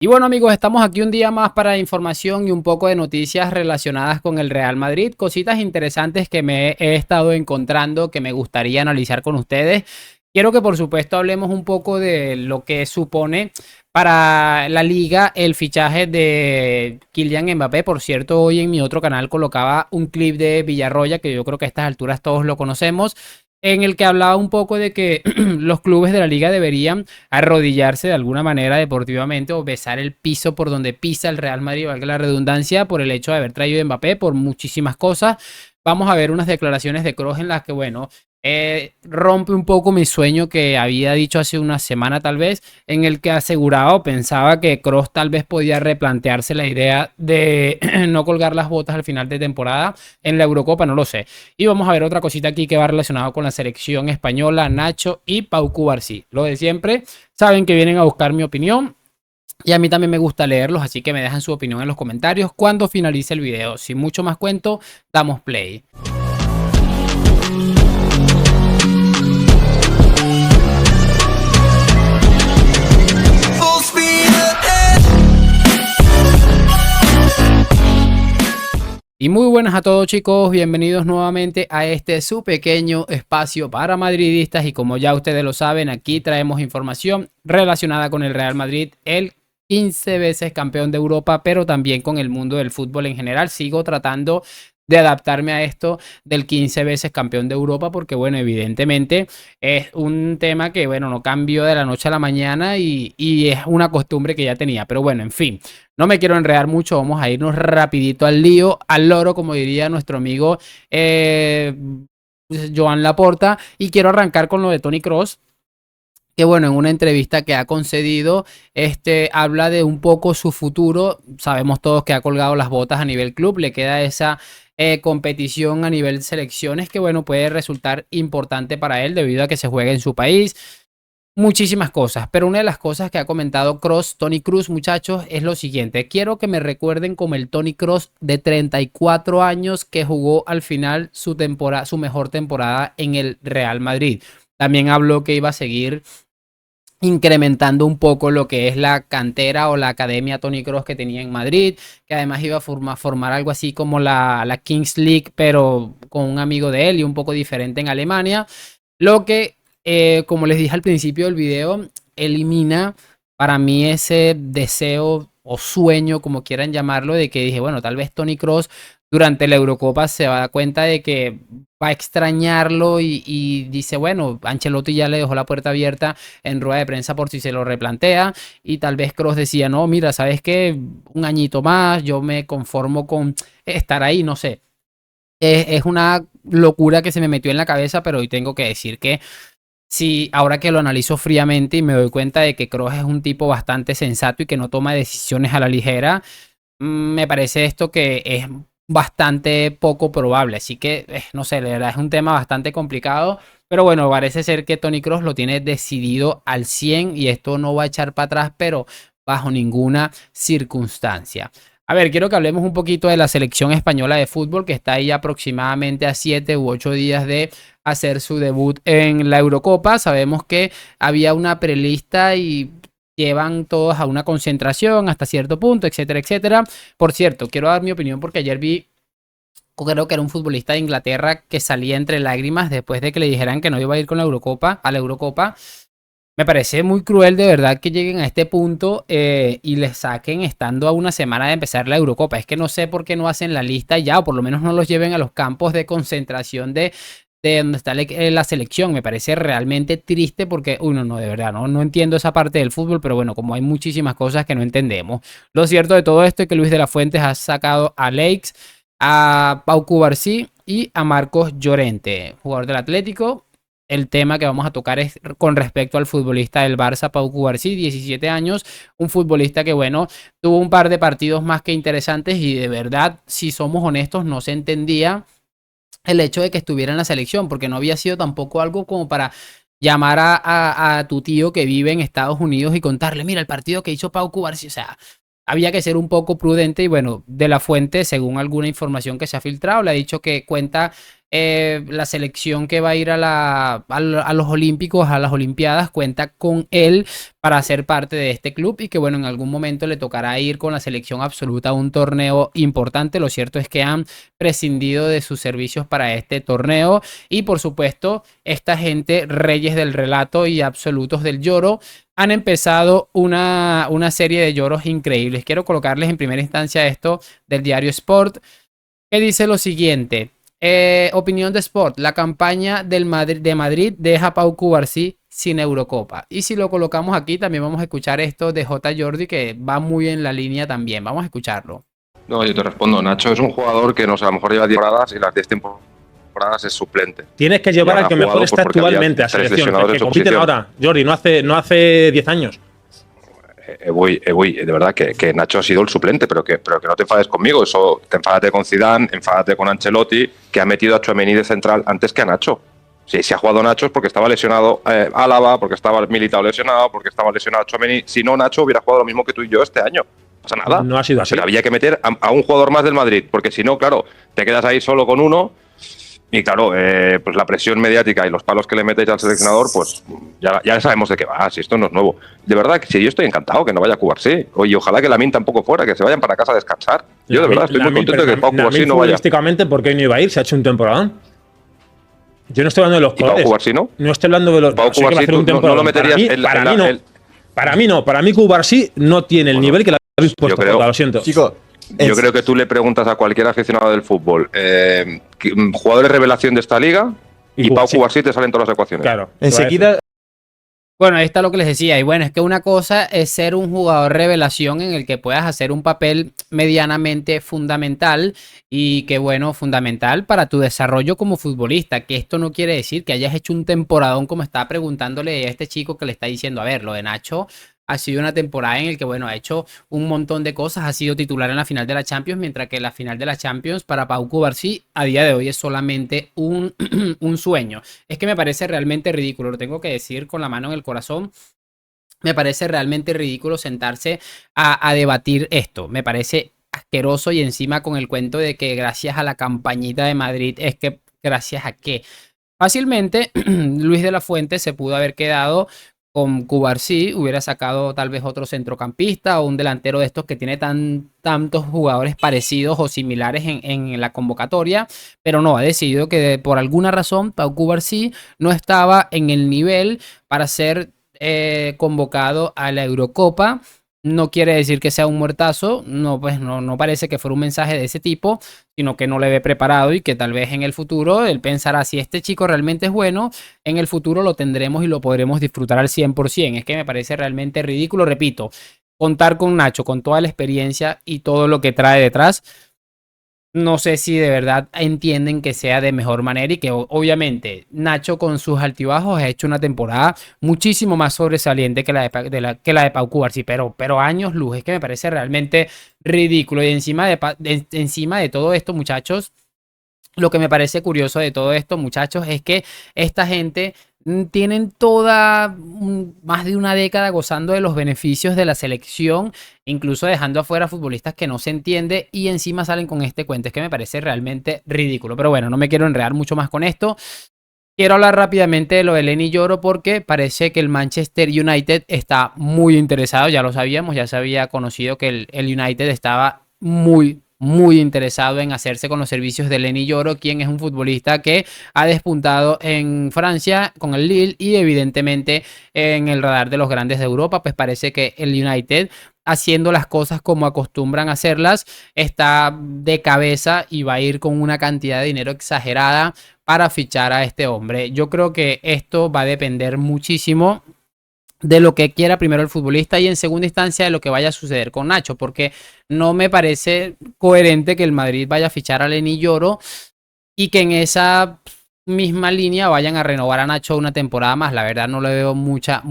Y bueno amigos, estamos aquí un día más para información y un poco de noticias relacionadas con el Real Madrid, cositas interesantes que me he estado encontrando que me gustaría analizar con ustedes. Quiero que por supuesto hablemos un poco de lo que supone para la liga el fichaje de Kylian Mbappé. Por cierto, hoy en mi otro canal colocaba un clip de Villarroya, que yo creo que a estas alturas todos lo conocemos, en el que hablaba un poco de que los clubes de la liga deberían arrodillarse de alguna manera deportivamente o besar el piso por donde pisa el Real Madrid, valga la redundancia, por el hecho de haber traído a Mbappé, por muchísimas cosas. Vamos a ver unas declaraciones de Kroos en las que, bueno, rompe un poco mi sueño que había dicho hace una semana tal vez, en el que aseguraba o pensaba que Kroos tal vez podía replantearse la idea de no colgar las botas al final de temporada en la Eurocopa, no lo sé. Y vamos a ver otra cosita aquí que va relacionado con la selección española, Nacho y Pau Cubarsí. Lo de siempre, saben que vienen a buscar mi opinión. Y a mí también me gusta leerlos, así que me dejan su opinión en los comentarios cuando finalice el video. Sin mucho más cuento, damos play. Y muy buenas a todos chicos, bienvenidos nuevamente a este su pequeño espacio para madridistas y como ya ustedes lo saben, aquí traemos información relacionada con el Real Madrid, el 15 veces campeón de Europa, pero también con el mundo del fútbol en general. Sigo tratando de adaptarme a esto del 15 veces campeón de Europa porque bueno, evidentemente es un tema que bueno, no cambió de la noche a la mañana y es una costumbre que ya tenía, pero bueno, en fin. No me quiero enredar mucho, vamos a irnos rapidito al lío, al loro, como diría nuestro amigo Joan Laporta. Y quiero arrancar con lo de Toni Kroos, que bueno, en una entrevista que ha concedido, habla de un poco su futuro. Sabemos todos que ha colgado las botas a nivel club, le queda esa competición a nivel selecciones que bueno, puede resultar importante para él debido a que se juega en su país. Muchísimas cosas, pero una de las cosas que ha comentado Toni Kroos, muchachos, es lo siguiente. Quiero que me recuerden como el Toni Kroos de 34 años que jugó al final su temporada, su mejor temporada en el Real Madrid. También habló que iba a seguir incrementando un poco lo que es la cantera o la academia Toni Kroos que tenía en Madrid, que además iba a formar algo así como la Kings League, pero con un amigo de él y un poco diferente en Alemania. Lo que como les dije al principio del video, elimina para mí ese deseo o sueño, como quieran llamarlo, de que dije, bueno, tal vez Toni Kroos durante la Eurocopa se va a dar cuenta de que va a extrañarlo y dice, bueno, Ancelotti ya le dejó la puerta abierta en rueda de prensa por si se lo replantea y tal vez Kroos decía, no, mira, ¿sabes qué? Un añito más, yo me conformo con estar ahí, no sé. Es una locura que se me metió en la cabeza, pero hoy tengo que decir que sí, ahora que lo analizo fríamente y me doy cuenta de que Kroos es un tipo bastante sensato y que no toma decisiones a la ligera, me parece esto que es bastante poco probable. Así que, no sé, la verdad es un tema bastante complicado. Pero bueno, parece ser que Toni Kroos lo tiene decidido al 100 y esto no va a echar para atrás, pero bajo ninguna circunstancia. A ver, quiero que hablemos un poquito de la selección española de fútbol que está ahí aproximadamente a 7 u 8 días de hacer su debut en la Eurocopa. Sabemos que había una prelista y llevan todos a una concentración hasta cierto punto, etcétera, etcétera. Por cierto, quiero dar mi opinión porque ayer vi, creo que era un futbolista de Inglaterra que salía entre lágrimas después de que le dijeran que no iba a ir con la Eurocopa, a la Eurocopa. Me parece muy cruel de verdad que lleguen a este punto y les saquen estando a una semana de empezar la Eurocopa. Es que no sé por qué no hacen la lista ya, o por lo menos no los lleven a los campos de concentración de donde está la selección. Me parece realmente triste porque, uno, no, de verdad, no entiendo esa parte del fútbol, pero bueno, como hay muchísimas cosas que no entendemos. Lo cierto de todo esto es que Luis de la Fuentes ha sacado a Leix, a Pau Cubarsí y a Marcos Llorente, jugador del Atlético. El tema que vamos a tocar es con respecto al futbolista del Barça, Pau Cubarsí, 17 años, un futbolista que, bueno, tuvo un par de partidos más que interesantes y de verdad, si somos honestos, no se entendía el hecho de que estuviera en la selección, porque no había sido tampoco algo como para llamar a tu tío que vive en Estados Unidos y contarle, mira, el partido que hizo Pau Cubarsí, o sea, había que ser un poco prudente y bueno, de la fuente, según alguna información que se ha filtrado, le ha dicho que cuenta la selección que va a ir a los Olímpicos, a las Olimpiadas, cuenta con él para ser parte de este club y que bueno, en algún momento le tocará ir con la selección absoluta a un torneo importante. Lo cierto es que han prescindido de sus servicios para este torneo y por supuesto esta gente, reyes del relato y absolutos del lloro, han empezado una serie de lloros increíbles. Quiero colocarles en primera instancia esto del diario Sport, que dice lo siguiente. Opinión de Sport: la campaña de Madrid deja a Pau Cubarsí sin Eurocopa. Y si lo colocamos aquí, también vamos a escuchar esto de J. Jordi, que va muy en la línea también. Vamos a escucharlo. No, yo te respondo. Nacho es un jugador que no sé, a lo mejor lleva 10 temporadas y las 10 temporadas es suplente. Tienes que llevar al que mejor está actualmente a selección. Que compiten ahora, Jordi, no hace 10 años. De verdad que Nacho ha sido el suplente, pero que no te enfades conmigo. Eso, enfádate con Zidane, enfádate con Ancelotti, que ha metido a Tchouaméni de central antes que a Nacho. Si ha jugado Nacho es porque estaba lesionado Álava, porque estaba Militao lesionado, porque estaba lesionado Tchouaméni. Si no, Nacho hubiera jugado lo mismo que tú y yo este año. No pasa nada. No ha sido así. Pero había que meter a un jugador más del Madrid, porque si no, claro, te quedas ahí solo con uno. Y claro, pues la presión mediática y los palos que le metéis al seleccionador, pues ya sabemos de qué va, si esto no es nuevo. De verdad, que si yo estoy encantado que no vaya a Cubarsí. Oye, ojalá que Lamine tampoco fuera, que se vayan para casa a descansar. Yo de verdad estoy muy contento de que Pau Cubarsí no vaya. Futbolísticamente, ¿por qué no iba a ir? Se ha hecho un temporadón. Yo no estoy hablando de los colores. ¿Pau Cubarsí no? No estoy hablando de los… Pau Cubarsí no lo meterías Para mí no. Para mí Cubarsí no tiene el nivel que le habéis puesto. Lo siento. Chico, yo creo que tú le preguntas a cualquier aficionado del fútbol, jugadores revelación de esta liga, y Pau Cubarsí te salen todas las ecuaciones. Claro. enseguida. Bueno, ahí está lo que les decía. Y bueno, es que una cosa es ser un jugador revelación en el que puedas hacer un papel medianamente fundamental y que bueno, fundamental para tu desarrollo como futbolista. Que esto no quiere decir que hayas hecho un temporadón, como estaba preguntándole a este chico que le está diciendo. A ver, lo de Nacho ha sido una temporada en la que, bueno, ha hecho un montón de cosas, ha sido titular en la final de la Champions, mientras que la final de la Champions para Pau Cubarsí a día de hoy es solamente un sueño. Es que me parece realmente ridículo, lo tengo que decir con la mano en el corazón. Me parece realmente ridículo sentarse a debatir esto. Me parece asqueroso y encima con el cuento de que gracias a la campañita de Madrid es que gracias a qué. Fácilmente Luis de la Fuente se pudo haber quedado con Cubarsí, hubiera sacado tal vez otro centrocampista o un delantero de estos que tiene tantos jugadores parecidos o similares en la convocatoria, pero no, ha decidido que por alguna razón Pau Cubarsí no estaba en el nivel para ser convocado a la Eurocopa. No quiere decir que sea un muertazo, no, pues no parece que fuera un mensaje de ese tipo, sino que no le ve preparado y que tal vez en el futuro él pensará, si este chico realmente es bueno, en el futuro lo tendremos y lo podremos disfrutar al 100%. Es que me parece realmente ridículo, repito, contar con Nacho, con toda la experiencia y todo lo que trae detrás. No sé si de verdad entienden que sea de mejor manera y que obviamente Nacho con sus altibajos ha hecho una temporada muchísimo más sobresaliente que la de Pau Cubarsí, pero años luz. Es que me parece realmente ridículo. Y encima de todo esto, muchachos, lo que me parece curioso de todo esto, muchachos, es que esta gente tienen más de una década gozando de los beneficios de la selección, incluso dejando afuera futbolistas que no se entiende y encima salen con este cuento. Es que me parece realmente ridículo. Pero bueno, no me quiero enredar mucho más con esto. Quiero hablar rápidamente de lo de Lenny Yoro porque parece que el Manchester United está muy interesado. Ya lo sabíamos, ya se había conocido que el United estaba muy interesado en hacerse con los servicios de Lenny Yoro, quien es un futbolista que ha despuntado en Francia con el Lille y evidentemente en el radar de los grandes de Europa. Pues parece que el United, haciendo las cosas como acostumbran a hacerlas, está de cabeza y va a ir con una cantidad de dinero exagerada para fichar a este hombre. Yo creo que esto va a depender muchísimo de lo que quiera primero el futbolista y en segunda instancia de lo que vaya a suceder con Nacho, porque no me parece coherente que el Madrid vaya a fichar a Lenny Yoro y que en esa misma línea vayan a renovar a Nacho una temporada más. La verdad no le veo mucha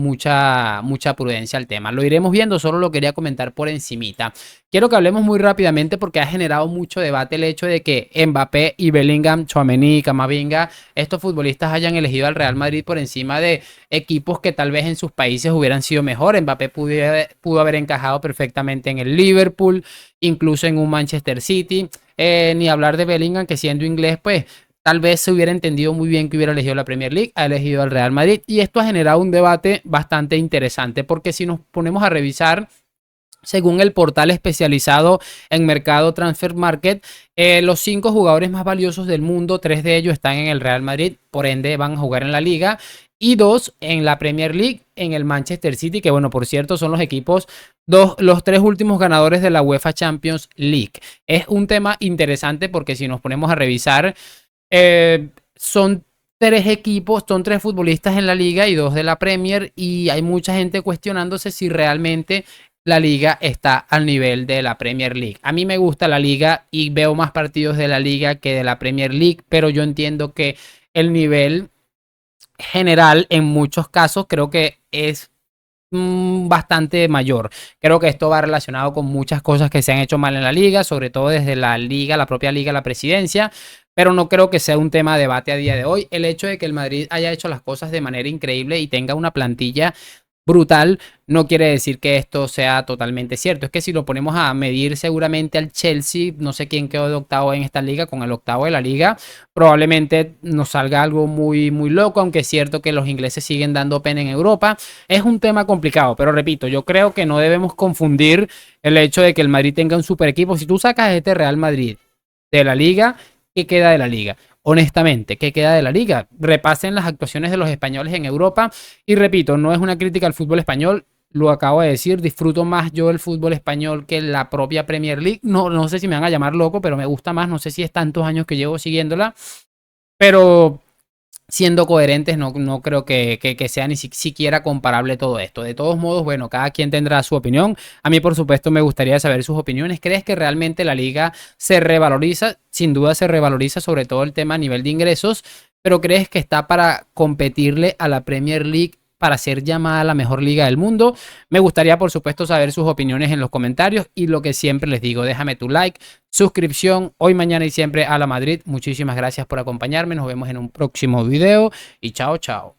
prudencia al tema. Lo iremos viendo, solo lo quería comentar por encimita. Quiero que hablemos muy rápidamente porque ha generado mucho debate el hecho de que Mbappé y Bellingham, Tchouaméni, Camavinga, estos futbolistas hayan elegido al Real Madrid por encima de equipos que tal vez en sus países hubieran sido mejor. Mbappé pudo haber encajado perfectamente en el Liverpool, incluso en un Manchester City. Ni hablar de Bellingham, que siendo inglés, pues tal vez se hubiera entendido muy bien que hubiera elegido la Premier League, ha elegido al Real Madrid, y esto ha generado un debate bastante interesante, porque si nos ponemos a revisar, según el portal especializado en mercado Transfer Market, los 5 jugadores más valiosos del mundo, 3 de ellos están en el Real Madrid, por ende van a jugar en la liga, y 2 en la Premier League, en el Manchester City, que bueno, por cierto, son los equipos, los 3 últimos ganadores de la UEFA Champions League. Es un tema interesante porque si nos ponemos a revisar, son 3 equipos, son 3 futbolistas en la liga y 2 de la Premier, y hay mucha gente cuestionándose si realmente la liga está al nivel de la Premier League. A mí me gusta la liga y veo más partidos de la liga que de la Premier League, pero yo entiendo que el nivel general en muchos casos creo que es bastante mayor. Creo que esto va relacionado con muchas cosas que se han hecho mal en la liga, sobre todo desde la liga, la propia liga, la presidencia, pero no creo que sea un tema de debate a día de hoy. El hecho de que el Madrid haya hecho las cosas de manera increíble y tenga una plantilla brutal, no quiere decir que esto sea totalmente cierto. Es que si lo ponemos a medir seguramente al Chelsea, no sé quién quedó de octavo en esta liga, con el octavo de la liga, probablemente nos salga algo muy, muy loco, aunque es cierto que los ingleses siguen dando pena en Europa. Es un tema complicado, pero repito, yo creo que no debemos confundir el hecho de que el Madrid tenga un super equipo. Si tú sacas este Real Madrid de la liga, ¿qué queda de la liga? Honestamente, ¿qué queda de la liga? Repasen las actuaciones de los españoles en Europa y repito, no es una crítica al fútbol español, lo acabo de decir, disfruto más yo el fútbol español que la propia Premier League. No sé si me van a llamar loco, pero me gusta más, no sé si es tantos años que llevo siguiéndola, pero siendo coherentes, no creo que sea ni siquiera comparable todo esto. De todos modos, bueno, cada quien tendrá su opinión. A mí, por supuesto, me gustaría saber sus opiniones. ¿Crees que realmente la liga se revaloriza? Sin duda se revaloriza, sobre todo el tema a nivel de ingresos, pero ¿crees que está para competirle a la Premier League, para ser llamada la mejor liga del mundo? Me gustaría, por supuesto, saber sus opiniones en los comentarios, y lo que siempre les digo, déjame tu like, suscripción, hoy, mañana y siempre a la Madrid. Muchísimas gracias por acompañarme, nos vemos en un próximo video y chao, chao.